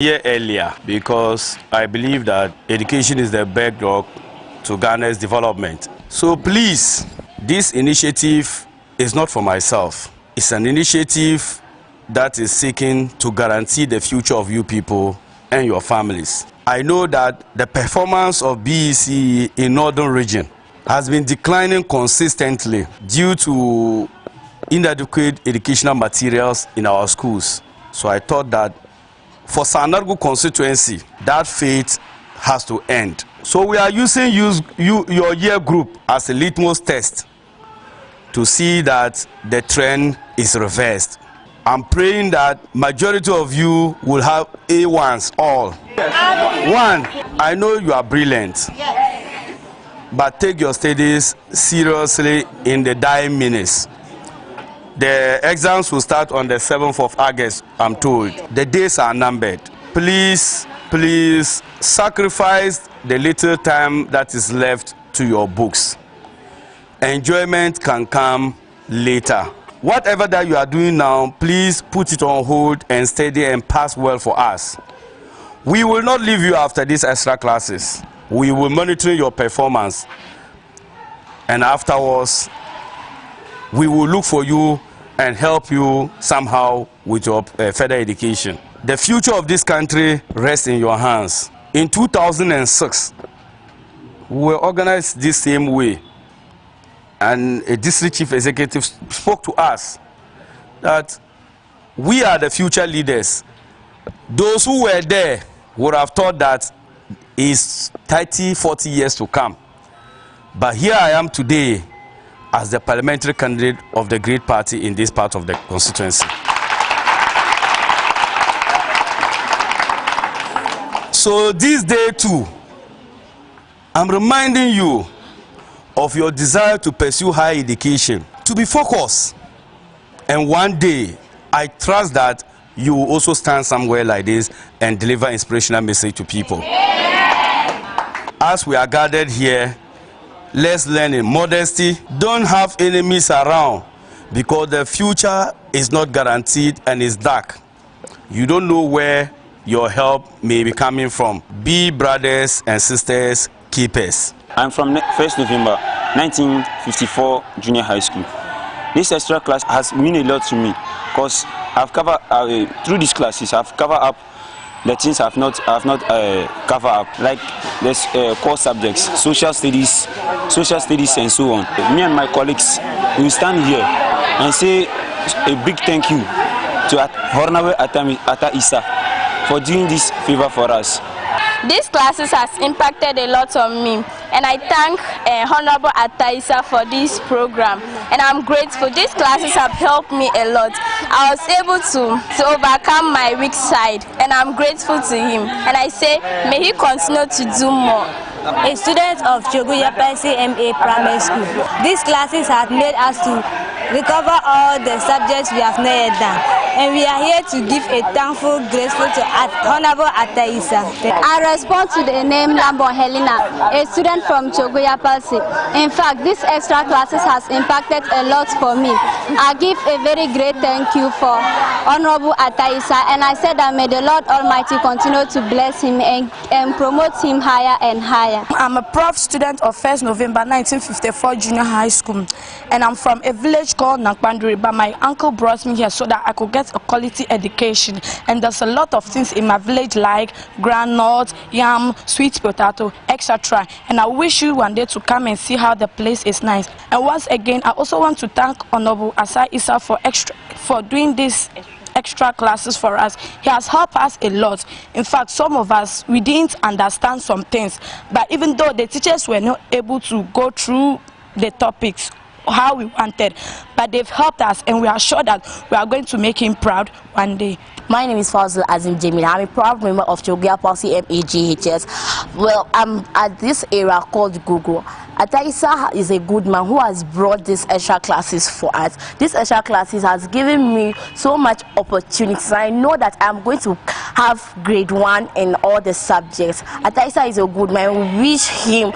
here earlier because I believe that education is the bedrock to Ghana's development. So please, this initiative is not for myself. It's an initiative that is seeking to guarantee the future of you people and your families. I know that the performance of BEC in Northern region has been declining consistently due to inadequate educational materials in our schools. So I thought that for Sanargu constituency, that fate has to end. So we are using your year group as a litmus test to see that the trend is reversed. I'm praying that majority of you will have A1s all. One, I know you are brilliant, but take your studies seriously in the dying minutes. The exams will start on the 7th of August, I'm told. The days are numbered. Please sacrifice the little time that is left to your books. Enjoyment can come later. Whatever that you are doing now, please put it on hold and study and pass well for us. We will not leave you after these extra classes. We will monitor your performance. And afterwards, we will look for you and help you somehow with your further education. The future of this country rests in your hands. In 2006, we were organized this same way. And a district chief executive spoke to us that we are the future leaders. Those who were there would have thought that it's 30, 40 years to come. But here I am today as the parliamentary candidate of the great party in this part of the constituency. So this day too, I'm reminding you of your desire to pursue higher education, to be focused. And one day, I trust that you will also stand somewhere like this and deliver inspirational message to people. As we are gathered here, let's learn in modesty. Don't have enemies around because the future is not guaranteed and is dark. You don't know where your help may be coming from. Be brothers and sisters keepers. I'm from 1st November 1954 Junior High School. This extra class has meant a lot to me because I've covered through these classes. I've covered up the things I've not covered up, like there's core subjects, social studies, and so on. Me and my colleagues will stand here and say a big thank you to Honorable Ata Isa for doing this favor for us. These classes has impacted a lot on me, and I thank Honorable Ata Isa for this program, and I'm grateful. These classes have helped me a lot. I was able to overcome my weak side, and I'm grateful to him, and I say may he continue to do more. A student of Dwabo Ase MA Primary School. These classes have made us to recover all the subjects we have not yet done. And we are here to give a thankful, grateful to Honorable Ata Isa. I respond to the name Lambon Helena, a student from Dwabo Ase. In fact, this extra classes has impacted a lot for me. I give a very great thank you for Honorable Ata Isa, and I said that may the Lord Almighty continue to bless him and promote him higher and higher. I'm a proud student of 1st November 1954 Junior High School, and I'm from a village called Nankpanduri, but my uncle brought me here so that I could get a quality education. And there's a lot of things in my village like groundnut, yam, sweet potato, etc. And I wish you one day to come and see how the place is nice. And once again, I also want to thank Honorable Ata Isa for doing this extra classes for us. He has helped us a lot. In fact, some of us, we didn't understand some things, but even though the teachers were not able to go through the topics how we wanted, but they've helped us, and we are sure that we are going to make him proud one day. My name is Fazil Azim Jamil. I'm a proud member of Dwabo Ase MAGHS. Well, I'm at this area called Google. Ata Isa is a good man who has brought these extra classes for us. These extra classes has given me so much opportunities. I know that I'm going to have grade 1 in all the subjects. Ata Isa is a good man. We wish him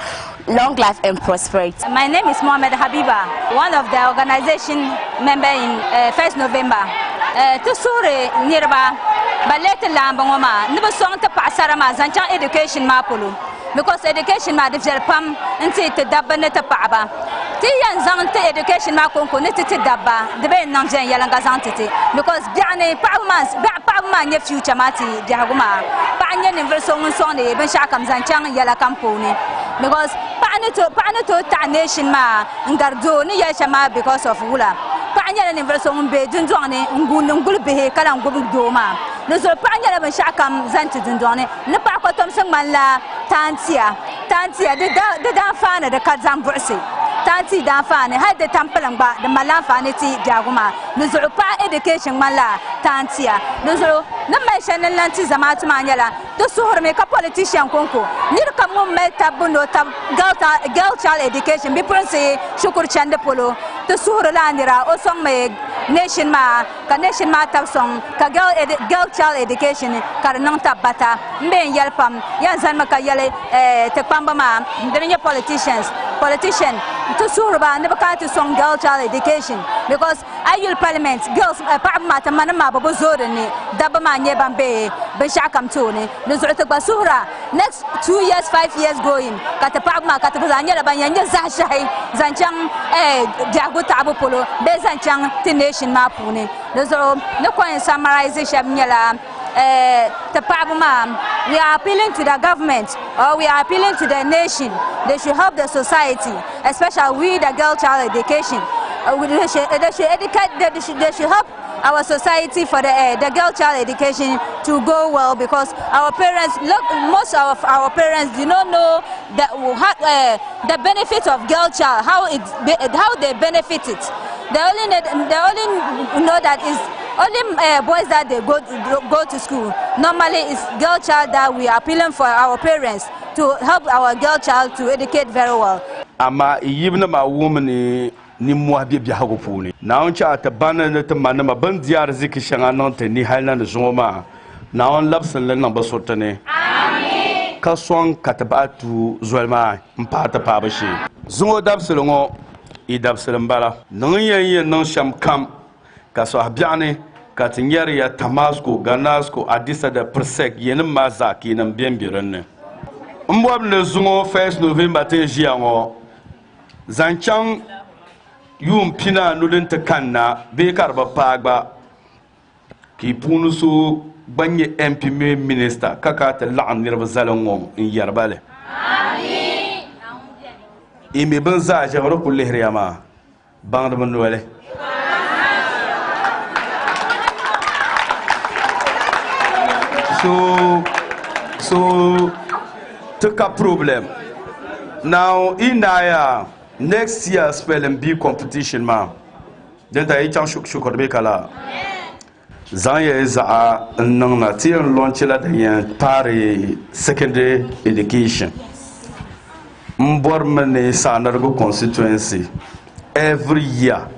long life and prosperity. My name is Mohamed Habiba, one of the organization member in 1st November. Tusure nirba balete lamba ngoma niba song ta pasara ma zancha education ma polo because education ma develop pam nti te dabba ne ta paaba ti yan zang te education ma konko ne te dabba de be nan jen yala nga zang te because biane paaba ma nye future ma ti biaguma pa nye ne verso song ne ben shakam zancha yala kamponi because pa ne to ta nation ma ngardo ne ya chama because of wula panya ne verso be dundong ne ngul be kala ngul do ma no so panya ne ben shakam zanti dundong ne pa ko tom sang man la tantia de da fa ne de kazam bursi tanti da fa ne had de tampalang ba de malan fa ne ti jaguma no so pa education man la tantia no so na mai shanan lanti zamatu manyala to suhur me ka politician konko ni ka mum me tabuno tab girl child education bi prince shukur chande polo to suhur landira o song me nation ma tab song ka girl child education ka nang tabata mbe yelpam yan zan maka yele te pamba ma ndenya politician to suhur ba ne baka to song girl child education because ayul parliament girls pa mata manama babo zore ni daba ma nye bambe be shakam to ne no zuta ba suhra next 2 years 5 years going kata pa ma kata bazanya la banya za shai zanchang jago tabo polo be zanchang ti nation ma pune no zo no coin summarization nyala we are appealing to the government or we are appealing to the nation. They should help the society, especially we the girl child education. They should help our society for the girl child education to go well because our parents, most of our parents do not know the benefit of girl child, how they benefit it. They only know that is only boys that they go to school. Normally, it's girl child that we are appealing for our parents to help our girl child to educate very well. Ama even my woman ni mwabi biago puni. Na oncha atabana na tamana mabandi arziki shangana te ni hailana zoma. Na on labsan le namba sotane. Amen. Kaswang katabatu zwelma mpata pabashi. Zongo dabselongo I dabselambala. Nangye nang sham kam kaso habiane katinyeri ya Tamasco, Ganasco, Adisa de Persek yenem mazaki nam bienbirene. Mbwab le zongo 1 November te jiango. Zanchang yum pina nudin te kanna be karba pagba ki punu su banye MP minister kaka te la'an nirba zalongo in yarbale. Amin. Imi ben za jabro kulli hriyama bangda man wale. So took a problem. Now in next year spelling bee competition ma. Then I shuk be kala. Zanya is a non-national launch the Paris secondary education. Mbormane Sanargo constituency every year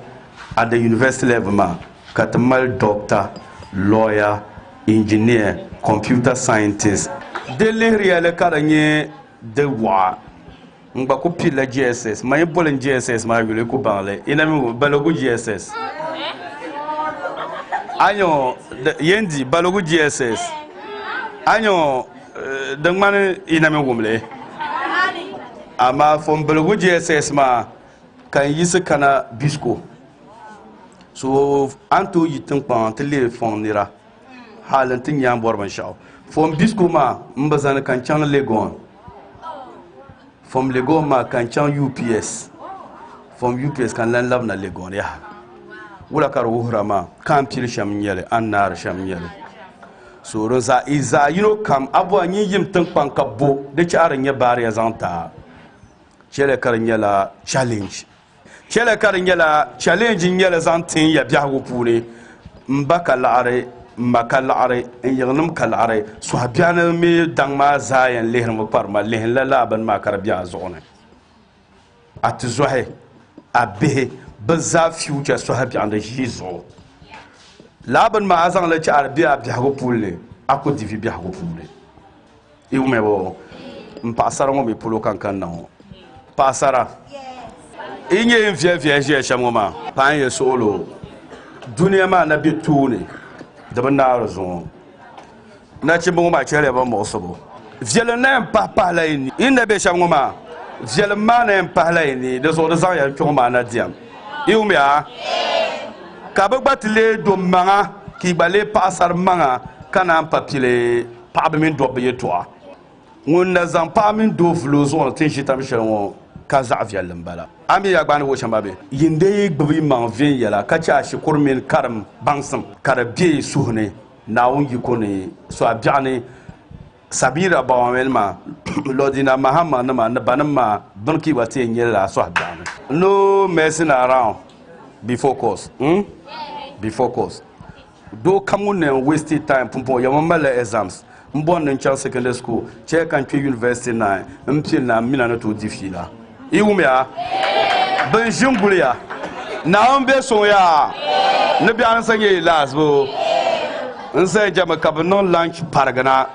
at the university level ma. Katamal doctor, lawyer, engineer, computer scientist. Dele reale karanye de wa. Ngba ko pila GSS, ma yebolen GSS ma yule ko banle. Inami balogu GSS. Anyo yendi balogu GSS. Anyo dangman inami wumle. Ama from balogu GSS ma kan yise kana bisko. So anto yitin pan tele fondira. Halantin yan borban shaw. From Biskuma, Mbazana Kanchan Legon. From Legon, ma Kanchan UPS. From UPS, can land love na Legon, yeah. Ulakar Uhrama, Campil Shamyele, Anar Shamyele. So Rosa is come Abu Yim Tunpanka Bo, the Charanya barriers anta. Chele Caranyela challenge. Chele Caranyela challenging Yellow Zantin Yabiago Puri, Mbakalare. Makalare and Yanum Kalare, Swabiana me Dangma Zai and Lehem Parma, Lehen Laban Macarabia zone. At Zohe, a be bizarre future Swabian the Gizo. Laban Mazan let Arabia Biagopule, Ako Divi Biagopule. You may go Passaro me Pulukan now. Passara. Inye Via Shamoma, Pine solo. Duniama Nabi Tuni. The Bandarazon. na chimbo ma chere ba mo sobo viele na papa la ini inde be shamngoma viele ma na papa ini de so de za ya twoma na diam iumia ka ba gbatile do manga ki bale pasar manga kana papile pa be min do be yetwa ngunda zan pa min do vlozo on tin shitam shelwo ka za viele mbala ami ya gbani wo chambabe yinde gbi man vien yala ka cha shikur min karam bangsam karabie suhne naun yikone so abiane sabira bawamelma lodina mahama na banama bunki wati nyela so abiane no messing around before course before course do come and waste time pumpo yamala exams mbon in Charles secondary school che country university na mpil na mina na to difila iwumya benjumbulia na ombe so ya ne bi an sanye last bo nse jama kabanon lunch paragana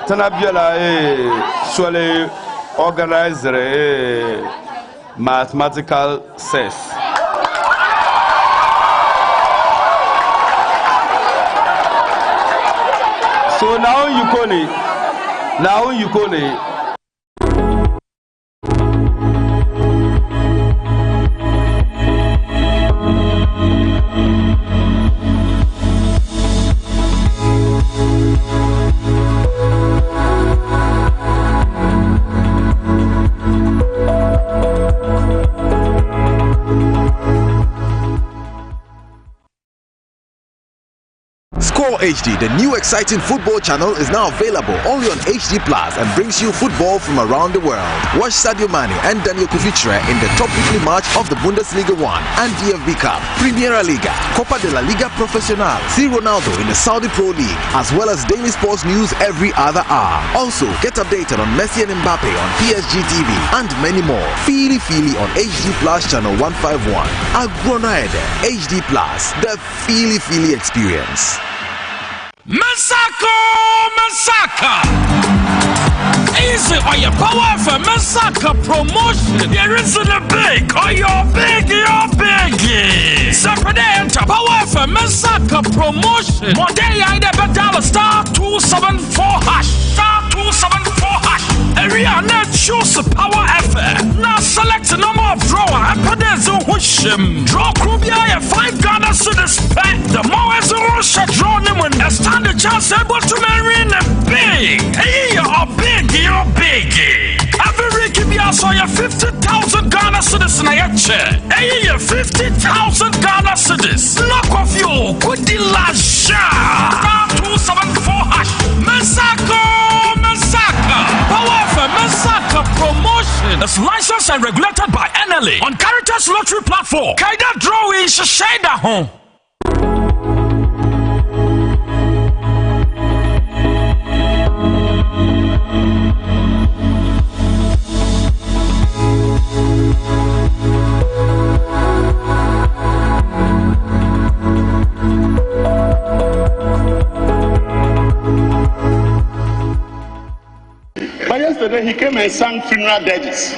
tanabiala swale organizer mathematical ses so now you kone HD, the new exciting football channel, is now available only on HD Plus and brings you football from around the world. Watch Sadio Mane and Daniel Kuvitre in the top weekly match of the Bundesliga 1 and DFB Cup, Primera Liga, Copa de la Liga Profesional, see Ronaldo in the Saudi Pro League, as well as daily sports news every other hour. Also, get updated on Messi and Mbappe on PSG TV and many more. Feely on HD Plus channel 151. Agronaede HD Plus, the Feely experience. Masaka! Easy or your power for Masaka promotion. There isn't a big or you're big. Separate enter power for Masaka promotion. More day I never dial star 274 hash. Star 274 hash. Area net choose power FM. Now select the number of drawer and put the zone him. Draw Krubia 5 Ghana to the spec. The more as a rush draw them and stand the chance able to marry in a big. Hey, you're big. Every week you saw your 50,000 Ghana citizens. Hey, you 50,000 Ghana citizens. Knock off you. Good deal last star 274 hash. Masaka. Power for Masaka promotion. It's licensed and regulated by NLA on Caritas Lottery Platform. Kaida drawing Shashada home. Yesterday he came and sang funeral dirges.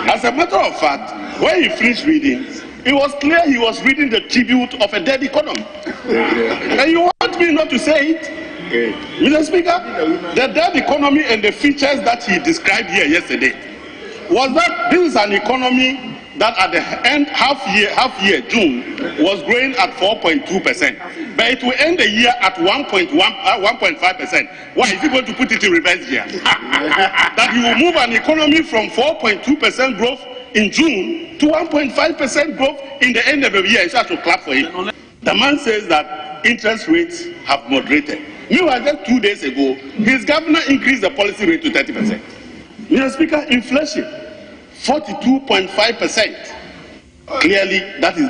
As a matter of fact, when he finished reading, it was clear he was reading the tribute of a dead economy. And you want me not to say it? Mr. Speaker, the dead economy and the features that he described here yesterday was that this is an economy that at the end half year June was growing at 4.2%, but it will end the year at 1.5%. Why is he going to put it in reverse here? That he will move an economy from 4.2% growth in June to 1.5% growth in the end of the year. It's have to clap for him. The man says that interest rates have moderated. Meanwhile, just 2 days ago, his governor increased the policy rate to 30%. Mr. Speaker, inflation 42.5%. Clearly,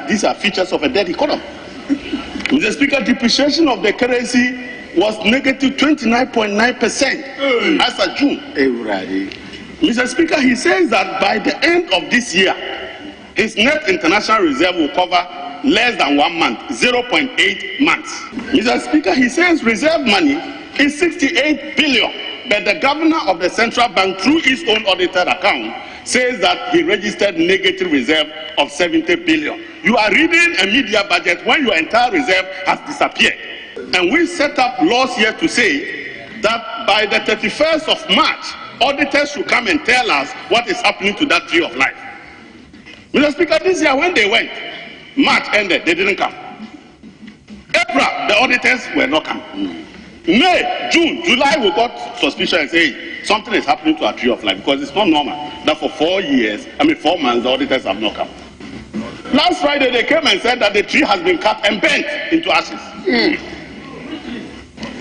these are features of a dead economy. Mr. Speaker, depreciation of the currency was negative 29.9% as of June. Mr. Speaker, he says that by the end of this year, his net international reserve will cover less than 1 month, 0.8 months. Mr. Speaker, he says reserve money is 68 billion, but the governor of the central bank, through his own audited account, says that he registered negative reserve of 70 billion. You are reading a media budget when your entire reserve has disappeared. And we set up laws here to say that by the 31st of March, auditors should come and tell us what is happening to that tree of life. Mr. Speaker, this year when they went, March ended, they didn't come. April, the auditors were not coming. May, June, July, we got suspicion and say something is happening to our tree of life because it's not normal that for 4 months, the auditors have not come. Last Friday, they came and said that the tree has been cut and bent into ashes.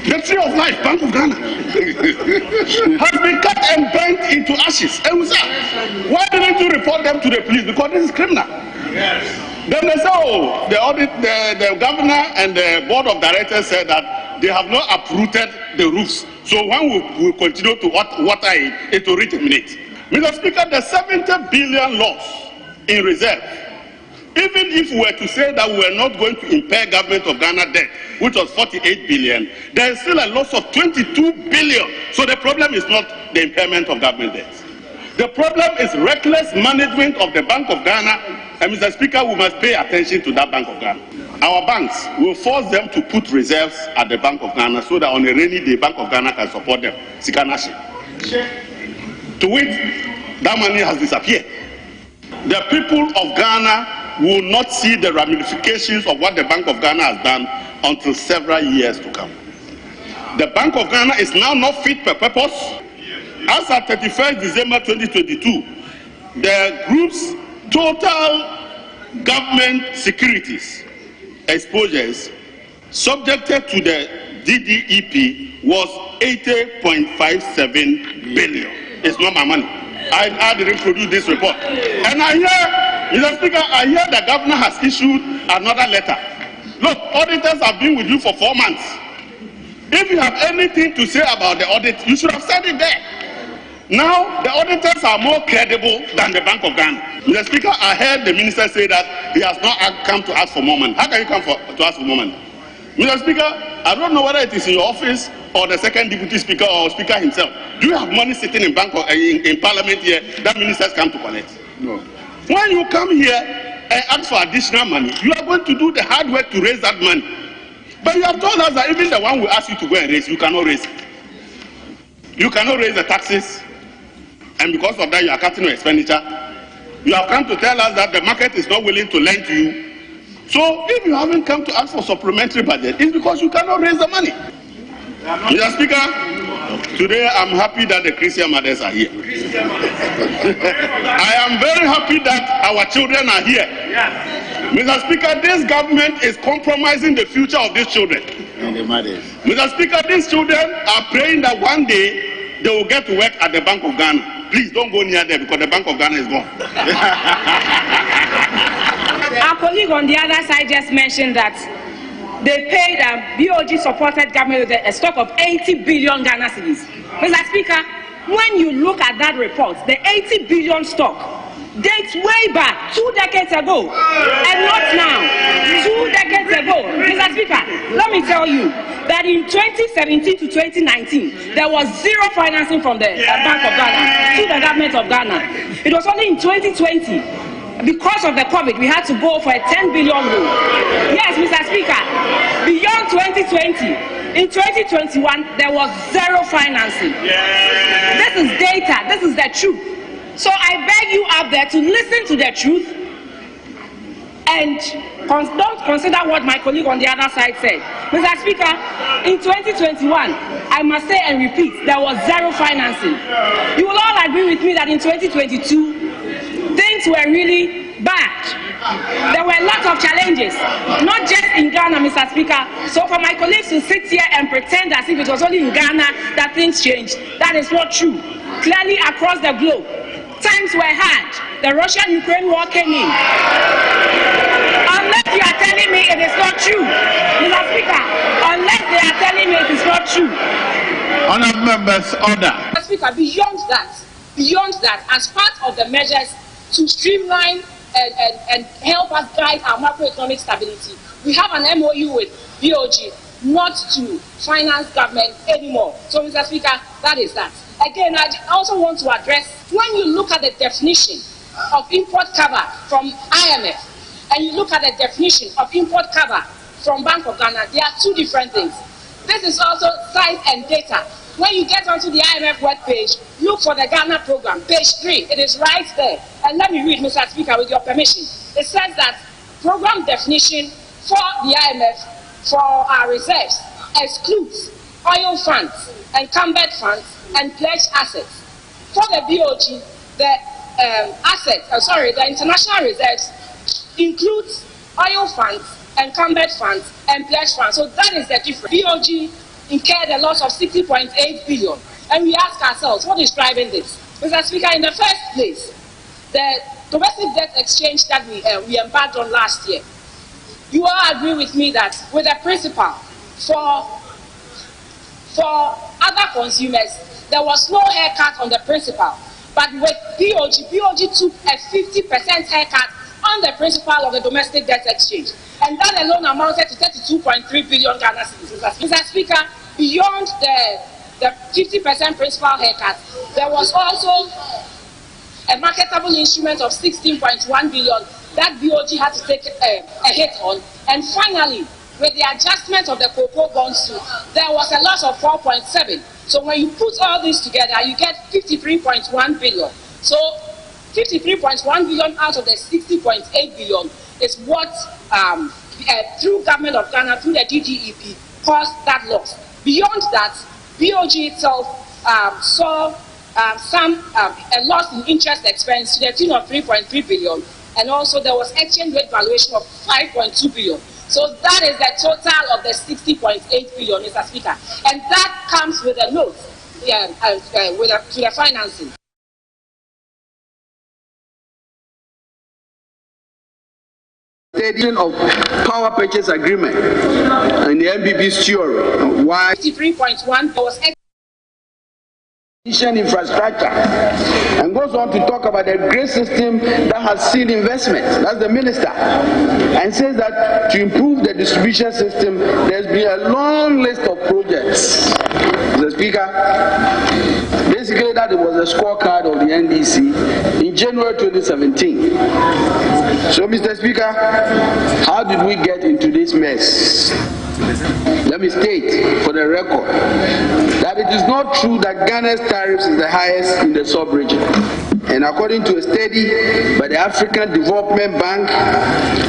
The tree of life, Bank of Ghana, has been cut and bent into ashes. And we said, why didn't you report them to the police? Because this is criminal. Yes. Then they say, oh, the governor and the board of directors said that they have not uprooted the roofs. So when we continue to water it will reach a minute. Mr. Speaker, the 70 billion loss in reserve, even if we were to say that we were not going to impair government of Ghana debt, which was 48 billion, there is still a loss of 22 billion. So the problem is not the impairment of government debt. The problem is reckless management of the Bank of Ghana. And Mr. Speaker, we must pay attention to that Bank of Ghana. Our banks will force them to put reserves at the Bank of Ghana so that on a rainy day, Bank of Ghana can support them. Sikanashi. To which that money has disappeared. The people of Ghana will not see the ramifications of what the Bank of Ghana has done until several years to come. The Bank of Ghana is now not fit for purpose. As at 31st December 2022, the group's total government securities exposures subjected to the DDEP was 80.57 billion. It's not my money. I didn't produce this report. And I hear, Mr. Speaker, I hear the governor has issued another letter. Look, auditors have been with you for 4 months. If you have anything to say about the audit, you should have said it there. Now, the auditors are more credible than the Bank of Ghana. Mr. Speaker, I heard the minister say that he has not come to ask for more money. How can you come to ask for more money? Mr. Speaker, I don't know whether it is in your office or the second deputy speaker or speaker himself. Do you have money sitting in parliament here that ministers come to collect? No. When you come here and ask for additional money, you are going to do the hard work to raise that money. But you have told us that even the one we ask you to go and raise, you cannot raise it. You cannot raise the taxes. And because of that, you are cutting your expenditure. You have come to tell us that the market is not willing to lend to you. So if you haven't come to ask for supplementary budget, it's because you cannot raise the money. Mr. Speaker, today I'm happy that the Christian mothers are here. I am very happy that our children are here. Mr. Speaker, this government is compromising the future of these children. Mr. Speaker, these children are praying that one day they will get to work at the Bank of Ghana. Please don't go near there because the Bank of Ghana is gone. Our colleague on the other side just mentioned that they paid BOG supported government with a stock of 80 billion Ghana cedis. Mr. Speaker, when you look at that report, the 80 billion stock dates way back 2 decades ago and not now. 2 decades ago. Mr. Speaker, let me tell you that in 2017 to 2019 there was zero financing from the Bank of Ghana to the government of Ghana. It was only in 2020, because of the COVID, we had to go for a 10 billion loan. Yes, Mr. Speaker, beyond 2020, in 2021 there was zero financing. This is data, this is the truth. So I beg you out there to listen to the truth and don't consider what my colleague on the other side said. Mr. Speaker, in 2021, I must say and repeat, there was zero financing. You will all agree with me that in 2022, things were really bad. There were lots of challenges, not just in Ghana, Mr. Speaker. So for my colleagues to sit here and pretend as if it was only in Ghana that things changed, that is not true. Clearly across the globe, times were hard. The Russian-Ukraine war came in. Unless you are telling me it is not true, Mr. Speaker, unless they are telling me it is not true. Honourable members, order. Mr. Speaker, beyond that, as part of the measures to streamline and help us guide our macroeconomic stability, we have an MOU with BOG not to finance government anymore. So, Mr. Speaker, that is that. Again, I also want to address, when you look at the definition of import cover from IMF, and you look at the definition of import cover from Bank of Ghana, there are two different things. This is also size and data. When you get onto the IMF webpage, look for the Ghana program, page 3. It is right there. And let me read, Mr. Speaker, with your permission. It says that program definition for the IMF for our reserves excludes oil funds, encumbered funds, and pledged assets. For the BOG, the the international reserves includes oil funds, encumbered funds, and pledged funds. So that is the difference. BOG incurred a loss of 60.8 billion. And we ask ourselves, what is driving this? Mr. Speaker, in the first place, the domestic debt exchange that we embarked on last year, you all agree with me that with the principal for other consumers, there was no haircut on the principal. But with BOG took a 50% haircut on the principal of the domestic debt exchange. And that alone amounted to 32.3 billion Ghana cedis. Mr. Speaker, beyond the 50% principal haircut, there was also a marketable instrument of 16.1 billion that BOG had to take a hit on. And finally, with the adjustment of the cocoa bonds too, there was a loss of 4.7. So when you put all this together, you get 53.1 billion. So 53.1 billion out of the 60.8 billion is what, through government of Ghana, through the DGEP, caused that loss. Beyond that, BOG itself saw a loss in interest expense to the tune of 3.3 billion, and also there was exchange rate valuation of 5.2 billion. So that is the total of the 60.8 billion, Mr. Speaker. And that comes with a note to the financing. Of power purchase agreement and the MPP's theory. Why 53.1 was infrastructure, and goes on to talk about the great system that has seen investment. That's the minister, and says that to improve the distribution system, there's been a long list of projects. Mr. Speaker, basically that was a scorecard of the NDC in January 2017. So, Mr. Speaker, how did we get into this mess? Let me state for the record that it is not true that Ghana's tariffs is the highest in the sub-region. And according to a study by the African Development Bank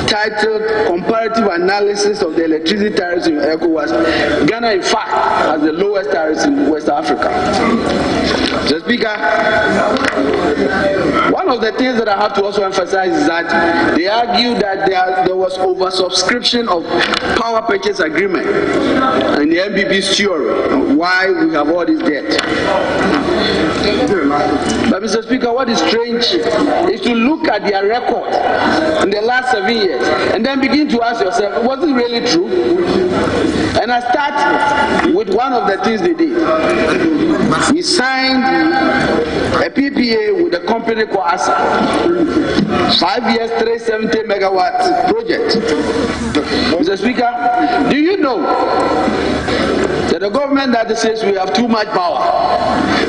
titled Comparative Analysis of the Electricity Tariffs in ECOWAS, Ghana in fact has the lowest tariffs in West Africa. Mr. Speaker, one of the things that I have to also emphasize is that they argue that there was oversubscription of power purchase agreement and the MPP's theory why we have all this debt. But Mr. Speaker, what is strange is to look at their record in the last 7 years and then begin to ask yourself, was it really true? And I start with one of the things they did. We signed a PPA with a company called Ase. 5 years, 370 megawatt project. Mr. Speaker, do you know that the government that says we have too much power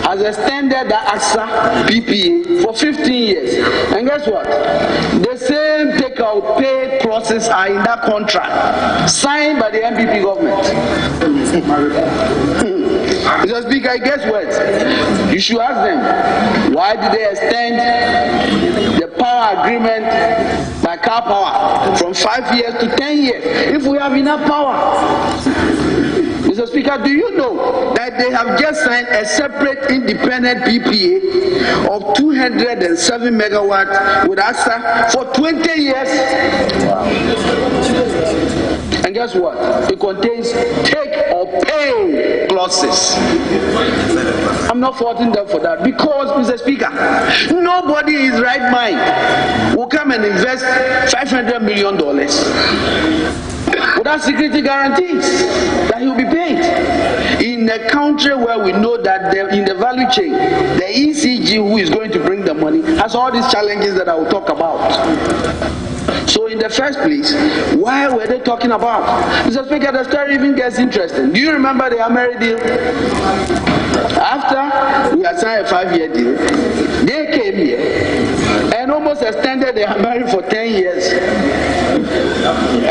has extended the Ase PPA for 15 years? And guess what? The same take-out pay clauses are in that contract signed by the MPP government. Mr. Speaker, guess what? You should ask them, why did they extend the power agreement by Car Power from 5 years to 10 years if we have enough power? Mr. Speaker, do you know that they have just signed a separate independent PPA of 207 megawatts with Ase for 20 years? Wow. And guess what? It contains take or pay clauses. I'm not faulting them for that because, Mr. Speaker, nobody in his right mind will come and invest $500 million without security guarantees that he will be paid. In a country where we know that in the value chain, the ECG who is going to bring the money has all these challenges that I will talk about. So in in the first place, why were they talking about? Mr. Speaker, the story even gets interesting. Do you remember the Ameri deal? After we had signed a 5-year deal, they came here and almost extended the Ameri for 10 years.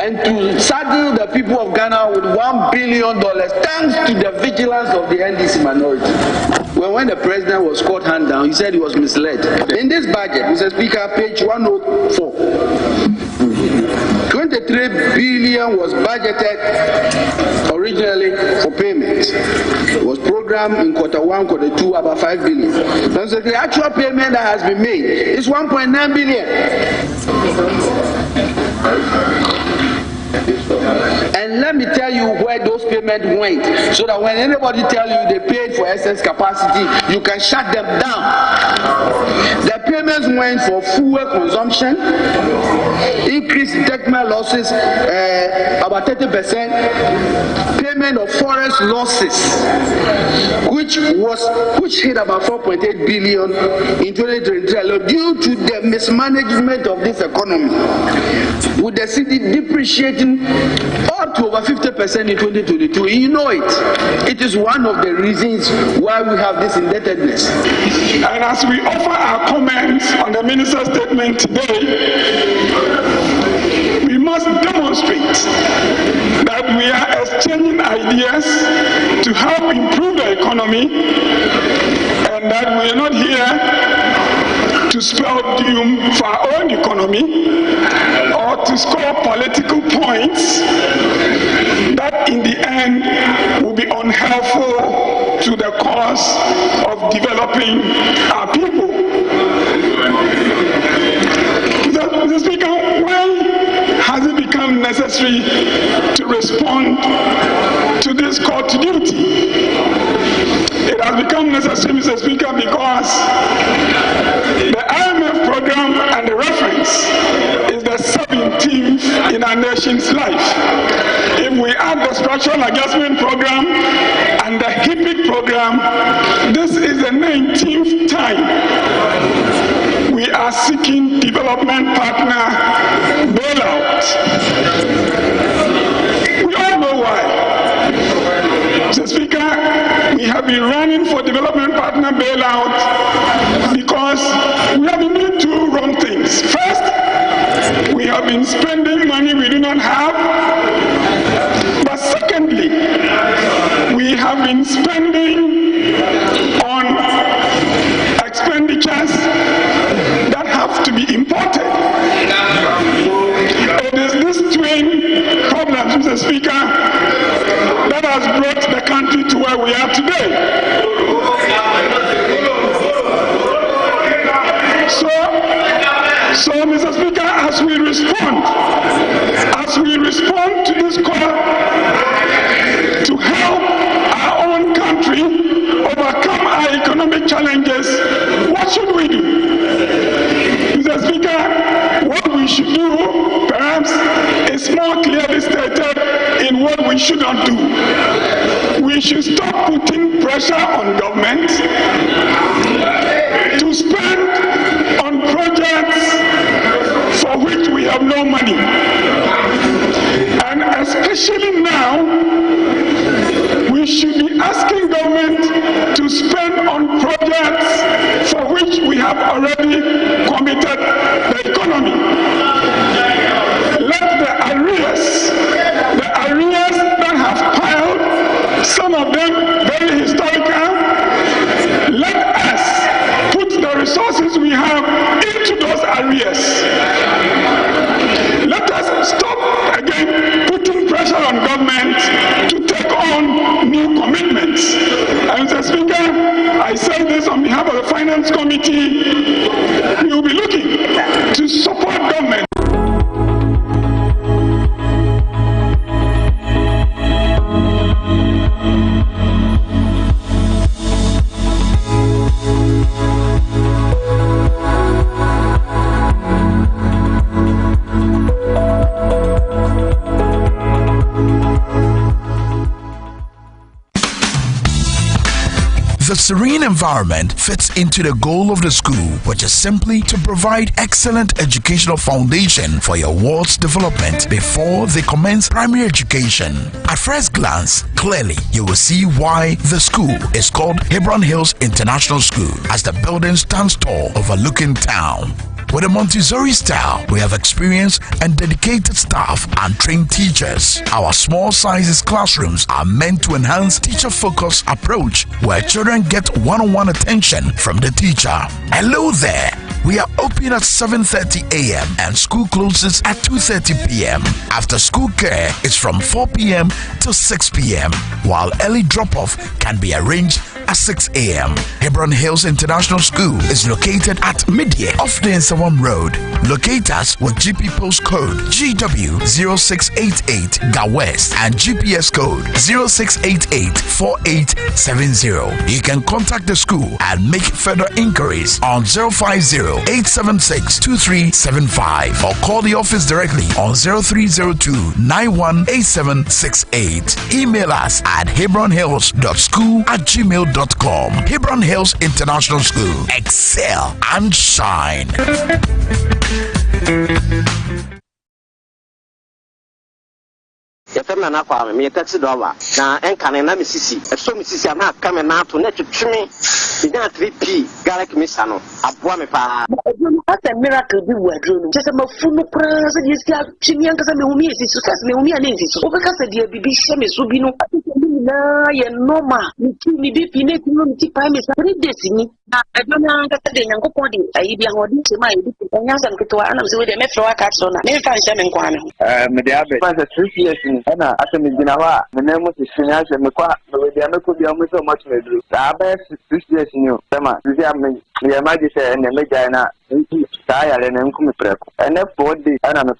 And to saddle the people of Ghana with $1 billion, thanks to the vigilance of the NDC minority. When the president was caught hand down, he said he was misled. In this budget, Mr. Speaker, page 104, 23 billion was budgeted originally for payment. It was programmed in Q1, Q2, about 5 billion. So the actual payment that has been made is 1.9 billion. And let me tell you where those payments went, so that when anybody tells you they paid for excess capacity, you can shut them down. The payments went for fuel consumption, increased technical losses, about 30%, payment of forest losses, which hit about 4.8 billion in 2023 due to the mismanagement of this economy, with the city depreciating up to over 50% in 2022. You know it. It is one of the reasons why we have this indebtedness. And as we offer our comments on the minister's statement today, we must demonstrate that we are exchanging ideas to help improve the economy, and that we are not here to spell doom for our own economy or to score political points that in the end will be unhelpful to the cause of developing our people. Mr. Speaker, why has it become necessary to respond to this call to duty? It has become necessary, Mr. Speaker, because the IMF program and the reference is the 17th in our nation's life. If we add the structural adjustment program and the HIPIC program, this is the 19th time we are seeking development partner bailout. We all know why. Mr. Speaker, we have been running for development partner bailout because we have been doing two wrong things. First, we have been spending money we do not have. But secondly, we have been spending on expenditures that have to be imported. It is this twin problem, Mr. Speaker, that has brought the country to where we are today. So Mr. Speaker, as we respond to this call to help our own country overcome our economic challenges, what should we do? Mr. Speaker, what we should do, perhaps, is more clearly stated in what we should not do. We should stop putting pressure on government to spend on projects for which we have no money. And especially now, we should be asking government to spend on projects for which we have already committed the economy. Let the arrears that have piled, some of them very historical, let us put the resources we have into those arrears. Let us stop again putting pressure on government to take on new commitments. The serene environment fits into the goal of the school, which is simply to provide excellent educational foundation for your ward's development before they commence primary education. At first glance, clearly you will see why the school is called Hebron Hills International School, as the building stands tall overlooking town. With a Montessori style, we have experienced and dedicated staff and trained teachers. Our small sizes classrooms are meant to enhance teacher-focused approach where children get one-on-one attention from the teacher. Hello there! We are open at 7:30 a.m. and school closes at 2:30 p.m. After school care is from 4 p.m. to 6 p.m. while early drop-off can be arranged at 6 a.m. Hebron Hills International School is located at Midye off the Nsawam Road. Locate us with GP postcode GW0688 Ga West and GPS code 06884870. You can contact the school and make further inquiries on 050-876-2375 or call the office directly on 0302-918768. Email us at hebronhills.school@gmail.com. Hebron Hills International School. Excel and shine. Yefemna na kwa me taxi driver na enkane na misisi so misisi na aka na ato na twetwe ina 3p garlic misa no aboa me pa asa miracle bi wadro no sese mafu no pra se die sia twimi anka se me humi esi so se me humi ana esi so obeka se die bibi hye me so bi no na ye normal ni ti ni bi pi ne ti no ti pa me sa 3 days ni na adona anka se de nyankopon de ayi bi ahodi se ma yi enya sam keto ana se we de me flower card so na me fa nhyɛ me nkwa me ho me de abe fa 3 years ni ana asa me gina wa me na mo se hwenya se me kwa me de me ko bi amu so much me dru sa ba 6 years ni o sama si am me ma je se na me gya na nti sa ya le na nku me preko ene 4 days ana me